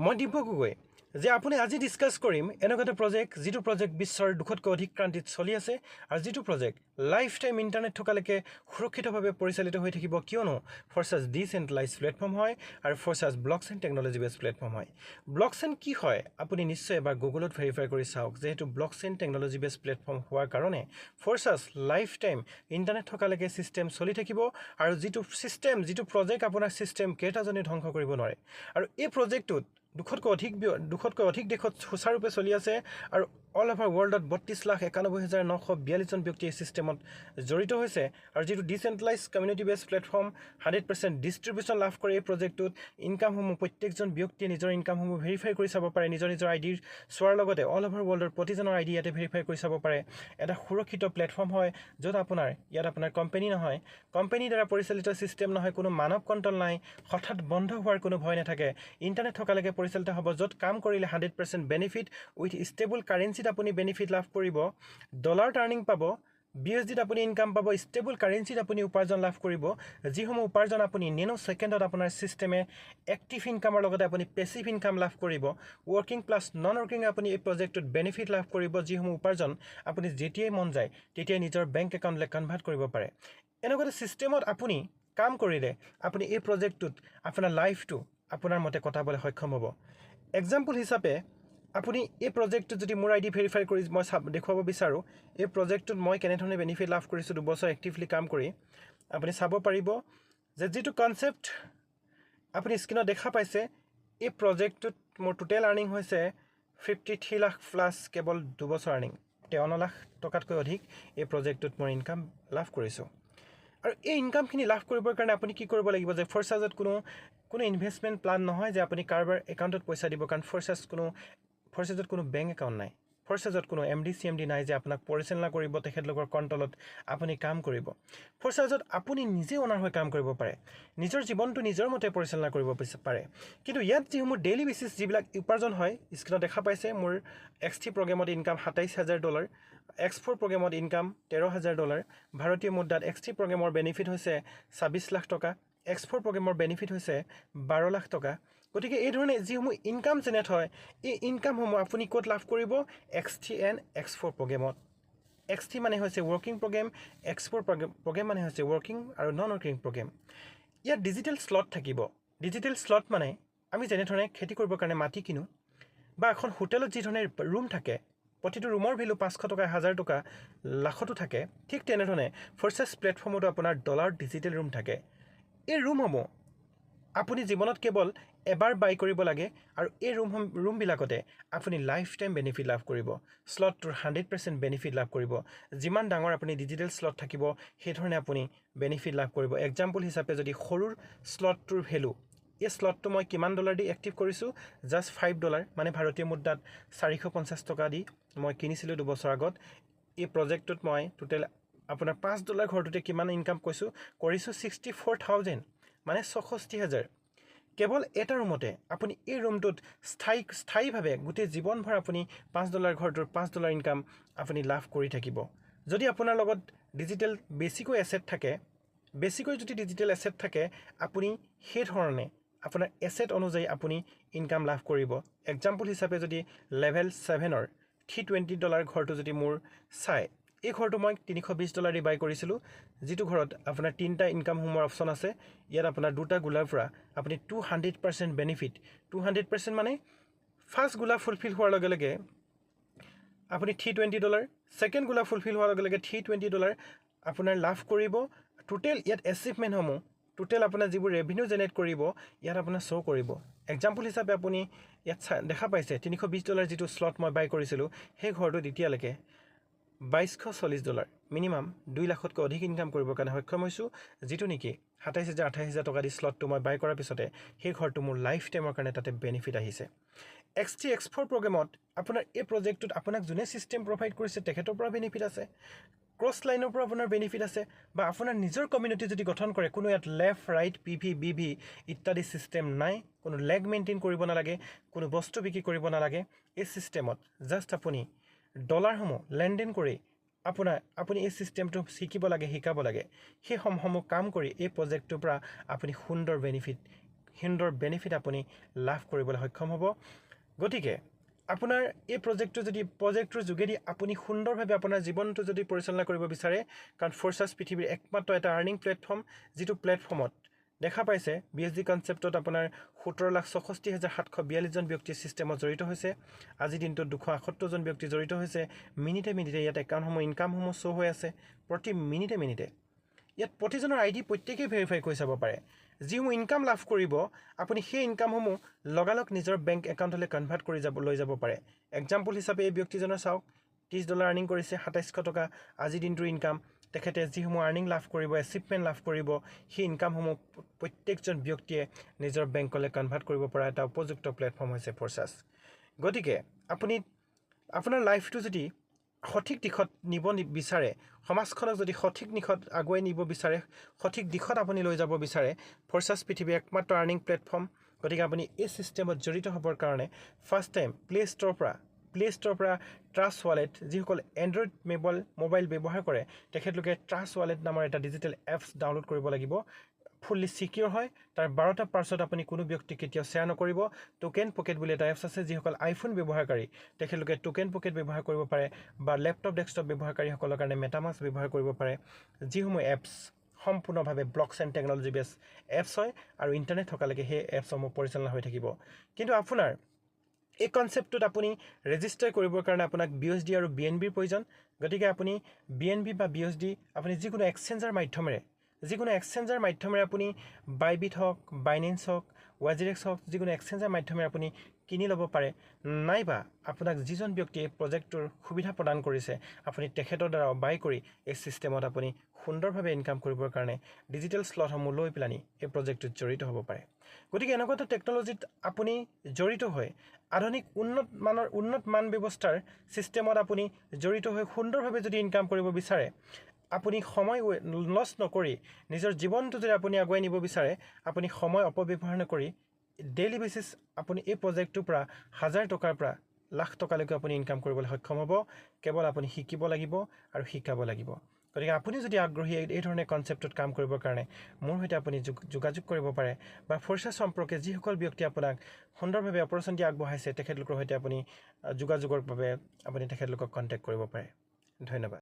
মই দীপক গগৈ যে আপুনি আজি ডিসকাস কৰিম এনেকুৱা এটা প্ৰজেক্ট যিটো প্ৰজেক্ট বিশ্বৰ 200তকৈ অধিক ক্ৰান্তিত চলি আছে আৰু যিটো প্ৰজেক্ট লাইফ টাইম ইন্টাৰনেট থকালৈকে সুৰক্ষিতভাৱে পৰিচালিত হৈ থাকিব কিয়নো ফৰসাস ডিসেন্ট্ৰালাইজড প্লেটফৰ্ম হয় আৰু ফৰসাস ব্লকচেইন টেকনলজি বেস প্লেটফৰ্ম হয় ব্লকচেইন কি হয় আপুনি নিশ্চয় এবাৰ গুগলত ভেৰিফাই কৰি চাওক যেহেতু ব্লকচেইন টেকনলজি বেস প্লেটফৰ্ম হোৱাৰ কাৰণে ফৰসাস লাইফ টাইম ইন্টাৰনেট থকালৈকে সিস্টেম চলি থাকিব আৰু যিটো প্ৰজেক্ট আপোনাৰ সিস্টেম কেইটাজনে ধ্বংস কৰিব নোৱাৰে আৰু এই প্ৰজেক্টটোত 200তকৈ অধিক দেশত সুচাৰুৰূপে চলি আছে আৰু অল ওভাৰ ওয়াৰ্ল্ডত 32,91,942 জন ব্যক্তি এই সিস্টেমত জড়িত হৈছে আৰু যেটো ডিসেন্ট্ৰালাইজড কমিউনিটি বেস প্লেটফৰ্ম 100% ডিস্ট্ৰিবিউশন লাভ কৰে এই প্ৰজেক্টটোত ইনকামসমূহ প্ৰত্যেকজন ব্যক্তিয়ে নিজৰ ইনকামসমূহ ভেৰিফাই কৰি চাব পাৰে নিজৰ আইডিৰ সোৱাৰ লগতে অল ওভাৰ ওয়াৰ্ল্ডৰ প্ৰতিজনৰ আইডি ইয়াতে ভেৰিফাই কৰি চাব পাৰে এটা সুৰক্ষিত প্লেটফৰ্ম হয় য'ত আপোনাৰ কোম্পানী নহয় কোম্পানী দ্বাৰা পৰিচালিত সিস্টেম নহয় কোনো মানৱ কন্ট্ৰল নাই হঠাৎ বন্ধ হোৱাৰ কোনো ভয় নাথাকে ইন্টাৰনেট থকালৈকে পৰিচালিত হ'ব য'ত কাম কৰিলে 100% বেনিফিট উইথ ষ্টেবল কাৰেন্সিত আপুনি বেনিফিট লাভ কৰিব ডলাৰ আৰ্নিং পাব বিএসডিত আপুনি ইনকাম পাব ষ্টেবল কাৰেন্সিত আপুনি উপাৰ্জন লাভ কৰিব যিসমূহ উপাৰ্জন আপুনি নেনো সেকেন্ডত আপোনাৰ সিস্টেমে এক্টিভ ইনকামৰ লগতে আপুনি পেসিভ ইনকাম লাভ কৰিব ওয়াৰ্কিং প্লাস নন ওয়াৰ্কিং আপুনি এই প্ৰজেক্টত বেনিফিট লাভ কৰিব যিসমূহ উপাৰ্জন আপুনি যেতিয়াই মন যায় তেতিয়াই নিজৰ বেংক একাউণ্টলৈ কনভাৰ্ট কৰিব পাৰে এনেকুৱা সিস্টেমত আপুনি কাম কৰিলে আপুনি এই প্ৰজেক্টটোত আপোনাৰ লাইফটো আপোনাৰ মতে কটাবলৈ সক্ষম হ'ব এক্সাম্পল হিচাপে আপুনি এই প্ৰজেক্টটো যদি মোৰ আইডি ভেৰিফাই কৰি মই দেখুৱাব বিচাৰো এই প্ৰজেক্টটোত মই কেনেধৰণে বেনিফিট লাভ কৰিছো 2 বছৰ এক্টিভলি কাম কৰি আপুনি চাব পাৰিব যে যেটো কনসেপ্ট আপুনি স্ক্ৰিনত দেখা পাইছে এই প্ৰজেক্টটোত মোৰ টোটাল আৰ্নিং হৈছে 53 লাখ প্লাস কেৱল 2 বছৰ আৰ্নিং 53 লাখ টকাতকৈ অধিক এই প্ৰজেক্টটোত মই ইনকাম লাভ কৰিছো আৰু এই ইনকামখিনি লাভ কৰিবৰ কাৰণে আপুনি কি কৰিব লাগিব যে ফৰসাসত কোনো ইনভেষ্টমেন্ট প্লান নহয় যে আপুনি কাৰবাৰ একাউণ্টত পইচা দিব কাৰণ ফৰসাসত কোনো বেংক একাউণ্ট নাই ফৰসাসত কোনো এমডি সিএমডি নাই যে আপোনাক পৰিচালনা কৰিব তেখেতলোকৰ কন্ট্ৰলত আপুনি কাম কৰিব ফৰসাসত আপুনি নিজে ওনাৰ হৈ কাম কৰিব পাৰে নিজৰ জীৱনটো নিজৰ মতে পৰিচালনা কৰিব পাৰে কিন্তু ইয়াত যিসমূহ ডেইলি বেসিস যিবিলাক উপাৰ্জন হয় স্ক্ৰিনত দেখা পাইছে মোৰ এক্সটি প্ৰগ্ৰামত ইনকাম $27,000 X4 প্ৰগ্ৰামত ইনকাম $13,000 ভাৰতীয় মুদ্ৰাত এক্সটি প্ৰগ্ৰামৰ বেনিফিট হৈছে 26 লাখ টকা X4 প্ৰগ্ৰামৰ বেনিফিট হৈছে 12 লাখ টকা গতিকে এই ধৰণে যিসমূহ ইনকাম জেনেৰেট হয় এই ইনকামসমূহ আপুনি ক'ত লাভ কৰিব XT and X4 প্ৰগ্ৰামত XT মানে হৈছে ওয়াৰ্কিং প্ৰগ্ৰাম X4 প্ৰগ্ৰাম মানে হৈছে ওয়াৰ্কিং আৰু নন ওয়াৰ্কিং প্ৰগ্ৰাম ইয়াত ডিজিটেল স্লট থাকিব ডিজিটেল স্লট মানে আমি যেনে ধৰণে খেতি কৰিবৰ কাৰণে মাটি কিনো বা এখন হোটেলত যি ধৰণে ৰুম থাকে প্ৰতিটো ৰুমৰ ভ্যালু 500 টকা 1000 টকা লাখতো থাকে ঠিক তেনেধৰণে ফৰসাস প্লেটফৰ্মত আপোনাৰ ডলাৰ ডিজিটেল ৰুম থাকে এই ৰুমসমূহ আপুনি জীৱনত কেৱল এবাৰ বাই কৰিব লাগে আৰু এই ৰুম বিলাকতে আপুনি লাইফ টাইম বেনিফিট লাভ কৰিব স্লটটোৰ 100% বেনিফিট লাভ কৰিব যিমান ডাঙৰ আপুনি ডিজিটেল স্লট থাকিব সেই ধৰণে আপুনি বেনিফিট লাভ কৰিব এক্সাম্পল হিচাপে যদি সৰুৰ স্লটটোৰ ভ্যালু এই স্লটটো মই কিমান ডলাৰ দি এক্টিভ কৰিছো জাস্ট $5 মানে ভাৰতীয় মুদ্ৰাত 450 টকা দি মই কিনিছিলো 2 বছৰ আগত এই প্ৰজেক্টটোত মই টোটাল আপোনাৰ $5 ঘৰটোতে কিমান ইনকাম কৰিছো 64,000 মানে 66,000 কেৱল এটা ৰুমতে আপুনি এই ৰুমটোত স্থায়ীভাৱে গোটেই জীৱনভৰ আপুনি $5 ঘৰটোৰ $5 ইনকাম আপুনি লাভ কৰি থাকিব যদি আপোনাৰ লগত ডিজিটেল বেছিকৈ এসেট থাকে বেছিকৈ যদি ডিজিটেল এসেট থাকে আপুনি সেই ধৰণে আপোনাৰ এসেট অনুযায়ী আপুনি ইনকাম লাভ কৰিব এক্সাম্পল হিচাপে যদি লেভেল 7ৰ $320 ঘৰটো যদি মোৰ চাই এই ঘৰটো মই $320 দি বাই কৰিছিলো যেটো ঘৰত আপোনাৰ তিনটা ইনকাম হোমৰ অপচন আছে ইয়াত আপোনাৰ দুটা গুলাৰ পৰা আপুনি 200% বেনিফিট 200% মানে ফাৰ্স্ট গুলা ফুলফিল হোৱাৰ লগে লগে আপুনি $320 সেকেন্ড গুলা ফুলফিল হোৱাৰ লগে লগে $320 আপোনাৰ লাভ কৰিব টোটাল ইয়াত এচিভমেন্ট সমূহ টোটাল আপোনাৰ যিবোৰ ৰেভিনিউ জেনেৰেট কৰিব ইয়াত আপোনাৰ শো কৰিব এক্সাম্পল হিচাপে আপুনি ইয়াত দেখা পাইছে $320 যেটো স্লট মই বাই কৰিছিলো সেই ঘৰটো দিতিয়ালৈকে $2240 মিনিমাম 2 লাখতকৈ অধিক ইনকাম কৰিবৰ কাৰণে সক্ষম হৈছো যেটো নেকি 27,000-28,000 টকা দি স্লটটো মই বাই কৰাৰ পিছতে সেই ঘৰটো মোৰ লাইফ টাইমৰ কাৰণে তাতে বেনিফিট আহিছে XT X4 প্ৰগ্ৰামত আপোনাৰ এই প্ৰজেক্টটোত আপোনাক যোনে সিস্টেম প্ৰভাইড কৰিছে তেখেতৰ পৰা বেনিফিট আছে ক্ৰছ লাইনৰ পৰা আপোনাৰ বেনিফিট আছে বা আপোনাৰ নিজৰ কমিউনিটি যদি গঠন কৰে কোনো ইয়াত লেফট ৰাইট পিভি বিভি ইত্যাদি সিস্টেম নাই কোনো লেগ মেইনটেইন কৰিব নালাগে কোনো বস্তু বিক্ৰী কৰিব নালাগে এই সিস্টেমত জাস্ট আপুনি ডলাৰসমূহ লেনদেন কৰি আপুনি এই সিস্টেমটো শিকিব লাগে শিকাব লাগে সেই সমূহ কাম কৰি এই প্ৰজেক্টটোৰ পৰা আপুনি সুন্দৰ বেনিফিট সুন্দৰ বেনিফিট আপুনি লাভ কৰিবলৈ সক্ষম হ'ব গতিকে আপোনাৰ এই প্ৰজেক্টটোৰ যোগেদি আপুনি সুন্দৰভাৱে আপোনাৰ জীৱনটো যদি পৰিচালনা কৰিব বিচাৰে কাৰণ ফ'ৰ্চাছ পৃথিৱীৰ একমাত্ৰ এটা আৰ্নিং প্লেটফৰ্ম যিটো প্লেটফৰ্মত দেখা পাইছে বিএছডি কনচেপ্টত আপোনাৰ 17,64,742 জন ব্যক্তি চিষ্টেমত জড়িত হৈছে আজি দিনটোত 278 জন ব্যক্তি জড়িত হৈছে মিনিটে ইয়াত একাউণ্টসমূহ ইনকামসমূহ শ্ব' হৈ আছে প্ৰতি মিনিটে ইয়াত প্ৰতিজনৰ আইডি প্ৰত্যেকেই ভেৰিফাই কৰি চাব পাৰে যিসমূহ ইনকাম লাভ কৰিব আপুনি সেই ইনকামসমূহ লগালগ নিজৰ বেংক একাউণ্টলৈ কনভাৰ্ট কৰি লৈ যাব পাৰে এক্সাম্পল হিচাপে এই ব্যক্তিজনৰ চাওক $30 আৰ্নিং কৰিছে 2700 টকা আজি দিনটোৰ ইনকাম তেখেতে যিসমূহ আৰ্নিং লাভ কৰিব এচিভমেণ্ট লাভ কৰিব সেই ইনকামসমূহ প্ৰত্যেকজন ব্যক্তিয়ে নিজৰ বেংকলৈ কনভাৰ্ট কৰিব পৰা এটা উপযুক্ত প্লেটফৰ্ম হৈছে ফ'ৰ্চাছ গতিকে আপুনি আপোনাৰ লাইফটো যদি সঠিক দিশত নিব বিচাৰে সমাজখনক যদি সঠিক দিশত আগুৱাই নিব বিচাৰে সঠিক দিশত আপুনি লৈ যাব বিচাৰে ফ'ৰ্চাছ পৃথিৱীৰ একমাত্ৰ আৰ্নিং প্লেটফৰ্ম গতিকে আপুনি এই চিষ্টেমত জড়িত হ'বৰ কাৰণে ফাৰ্ষ্ট টাইম প্লে ষ্ট'ৰৰ পৰা ট্ৰাষ্ট ৱালেট যিসকল এণ্ড্ৰইড মোবাইল ব্যৱহাৰ কৰে তেখেতলোকে ট্ৰাষ্ট ৱালেট নামৰ এটা ডিজিটেল এপছ ডাউনলোড কৰিব লাগিব ফুল্লি সিকিউৰ হয় তাৰ 12টা পাছৱৰ্ড আপুনি কোনো ব্যক্তি কেতিয়াও শ্বেয়াৰ নকৰিব টোকেন পকেট বুলি এটা এপছ আছে যিসকল আইফোন ব্যৱহাৰকাৰী তেখেতলোকে টোকেন পকেট ব্যৱহাৰ কৰিব পাৰে বা লেপটপ ডেস্কটপ ব্যৱহাৰকাৰীসকলৰ কাৰণে মেটামাস্ক ব্যৱহাৰ কৰিব পাৰে যিসমূহ এপছ সম্পূৰ্ণভাৱে ব্লকচেইন টেকনলজি বেছ এপছ হয় আৰু ইণ্টাৰনেট থকালৈকে সেই এপছসমূহ পৰিচালনা হৈ থাকিব কিন্তু আপোনাৰ এই কনচেপ্টটোত আপুনি ৰেজিষ্টাৰ কৰিবৰ কাৰণে আপোনাক বিএছডি আৰু বিএনবিৰ প্ৰয়োজন গতিকে আপুনি বিএনবি বা বিএছডি আপুনি যিকোনো এক্সচেঞ্জৰ মাধ্যমেৰে আপুনি বাইবিট হওক বাইনেন্স হওক ৱাজিৰেক্স হওক যিকোনো এক্সচেঞ্জৰ মাধ্যমেৰে আপুনি কিনি ল'ব পাৰে নাইবা আপোনাক যিজন ব্যক্তিয়ে প্ৰজেক্টটোৰ সুবিধা প্ৰদান কৰিছে আপুনি তেখেতৰ দ্বাৰা বাই কৰি এই চিষ্টেমত আপুনি সুন্দৰভাৱে ইনকাম কৰিবৰ কাৰণে ডিজিটেল স্লটসমূহ লৈ পেলানি এই প্ৰজেক্টটোত জড়িত হ'ব পাৰে গতিকে এনেকুৱা এটা টেকনলজিত আপুনি জড়িত হৈ আধুনিক উন্নত মান ব্যৱস্থাৰ চিষ্টেমত আপুনি জড়িত হৈ সুন্দৰভাৱে যদি ইনকাম কৰিব বিচাৰে আপুনি সময় লছ নকৰি নিজৰ জীৱনটো যদি আপুনি আগুৱাই নিব বিচাৰে আপুনি সময় অপব্যৱহাৰ নকৰি ডেইলি বেচিছ আপুনি এই প্ৰজেক্টটোৰ পৰা 1000 টকাৰ পৰা লাখ টকালৈকে আপুনি ইনকাম কৰিবলৈ সক্ষম হ'ব কেৱল আপুনি শিকিব লাগিব আৰু শিকাব লাগিব গতিকে আপুনি যদি আগ্ৰহী এই ধৰণে কনচেপ্টত কাম কৰিবৰ কাৰণে মোৰ সৈতে আপুনি যোগাযোগ কৰিব পাৰে বা ফ'ৰ্চাছ সম্পৰ্কে যিসকল ব্যক্তি আপোনাক সুন্দৰভাৱে অপৰচুনিটি আগবঢ়াইছে তেখেতলোকৰ সৈতে আপুনি যোগাযোগৰ বাবে আপুনি তেখেতলোকক কণ্টেক্ট কৰিব পাৰে ধন্যবাদ